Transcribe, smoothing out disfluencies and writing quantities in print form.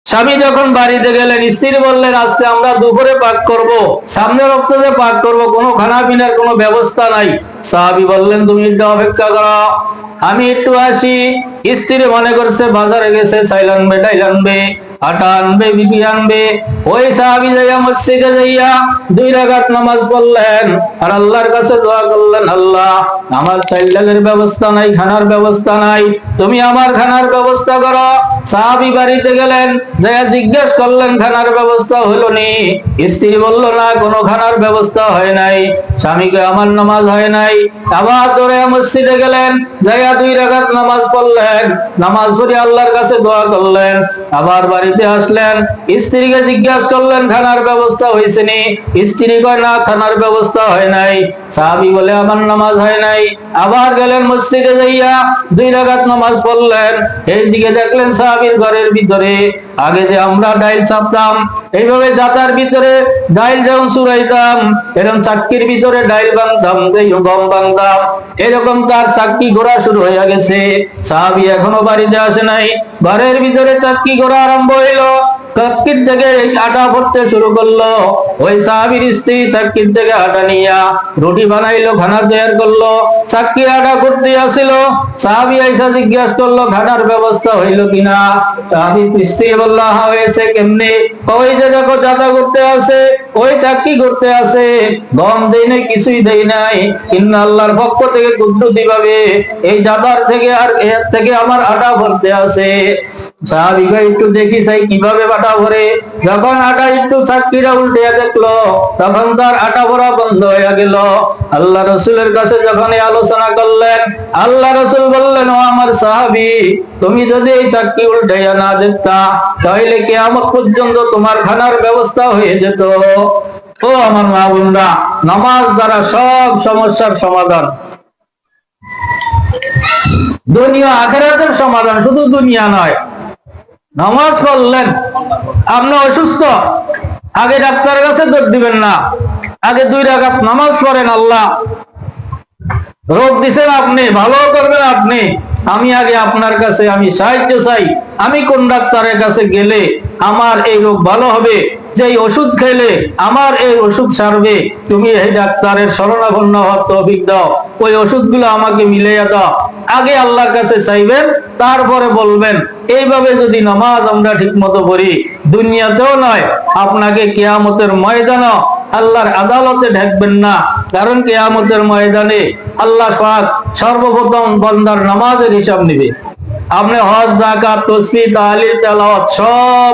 স্বামী যখন বাড়িতে গেলেন, স্ত্রী বললেন আজকে আমরা দুপুরে পাক করব, সামনের রক্ততে পাক করব, কোনো খানা পিনার কোনো ব্যবস্থা নাই। সাহাবী বললেন তুমি একটু অপেক্ষা করো, আমি একটু আসি। স্ত্রী মনে করছে বাজারে গেছে, চাইল আনবে, ডাইল আনবে, আটা আনবে, বিপি আনবে। ওই সাহাবী যাইয়া মসজিদে যাইয়া 2 রাকাত নামাজ পড়লেন আর আল্লাহর কাছে দোয়া করলেন, আল্লাহ আমার চাইল ডালের ব্যবস্থা নাই, খানার ব্যবস্থা নাই, তুমি আমার খানার ব্যবস্থা করো। সাহাবী বাড়িতে গেলেন, যাইয়া জিজ্ঞেস করলেন খানার ব্যবস্থা হলো নি? স্ত্রী বলল না, কোনো খানার ব্যবস্থা হয় নাই। স্বামীকে আমার নামাজ হয় নাই। আবার ধরে মসজিদে গেলেন, যাইয়া 2 রাকাত নামাজ পড়লেন, নামাজ পড়ে আল্লাহর কাছে দোয়া করলেন। আবার বাড়িতে আসলেন, স্ত্রীকে জিজ্ঞাসা করলেন খানার ব্যবস্থা হয়েছে নি? স্ত্রী কয় না, খানার ব্যবস্থা হয় নাই। সাহাবী বলে আমার নামাজ হয় নাই। আবার গেলেন মসজিদে, যাইয়া 2 রাকাত নামাজ পড়লেন। এইদিকে দেখলেন সাহাবীর ঘরের ভিতরে আগে যে আমরা ডাইল চাপতাম, এইভাবে জাতার ভিতরে ডাইল যেমন চুরাইতাম, এরকম চাক্কির ভিতরে ডাইল বাংতাম, গম বাংতাম, এরকম তার চাক্কি ঘোরা শুরু হয়ে গেছে। সাহাবী এখনো বাড়িতে আসে নাই, ঘরের ভিতরে চাক্কি ঘোরা আরম্ভ হইলো। চাক্কির থেকে আটা ভরতে শুরু করলো। ওই সাহাবীর স্ত্রী চাক্কির থেকে আটা নিয়া রুটি বানাইলো, খানা তৈরি করলো। চাক্কি আটা করতে আসিল, সাহাবী আইসা জিজ্ঞাসা করলো খানার ব্যবস্থা হইলো কিনা? সাহাবী স্ত্রী বলল হয়েছে। কেমনে? ওই যে দেখো চাটা করতে আছে, ওই চাক্কি করতে আছে, গম দেই নাই, কিছুই দেই নাই, কিন্তু আল্লাহর পক্ষ থেকে কুদরতি ভাবে এই জাদার থেকে আর এর থেকে আমার আটা ভরতে আছে। সাহাবীকে একটু দেখি চাই কিভাবে আটা ভরে। যখন আটা একটু চাক্কিটা উল্টে দেখলো, তখন তার আটা ভরা বন্ধ হয়ে গেল। আল্লাহ রসুলের কাছে যখন আলোচনা করলেন, আল্লাহ রসুল বললেন, ও আমার সাহাবী, তুমি যদি এই চাক্কি উল্টাইয়া না দেখতা, তাহলে কিয়ামত পর্যন্ত তোমার খানার ব্যবস্থা হয়ে যেত। ও আমার মা বোনরা, নামাজ দ্বারা সব সমস্যার সমাধান, দুনিয়া আখিরাতের সমাধান, শুধু দুনিয়া নয়। নামাজ পড়লেন, আপনি অসুস্থ, আগে ডাক্তারের কাছে দৌড় দিবেন না, আগে 2 রাকাত নামাজ পড়েন। আল্লাহ রোগ দিছেন, আপনি ভালো করবেন আপনি, আমি আগে আপনার কাছে আমি সাহায্য চাই, আমি কোন ডাক্তারের কাছে গেলে আমার এই রোগ ভালো হবে, যে ওষুধ খেলে আমার এই ওষুধ সারবে, তুমি এই ডাক্তারের শরণাপন্ন হওয়ার তৌফিক দাও, ওই ওষুধগুলো আমাকে মিলাইয়া দাও। আগে আল্লাহর কাছে চাইবেন, তারপরে বলবেন। এইভাবে যদি নামাজ আমরা ঠিক মতো পড়ি, দুনিয়াতেও নয়, আপনাকে কিয়ামতের ময়দানে আল্লাহর আদালতে ঢাকবেন না। কারণ কিয়ামতের ময়দানে আল্লাহ পাক সর্বপ্রথম বান্দার নামাজের হিসাব নেবে। আপনি হজ, যাকাত, তাসবিহ, তাহলিল, তেলাওয়াত সব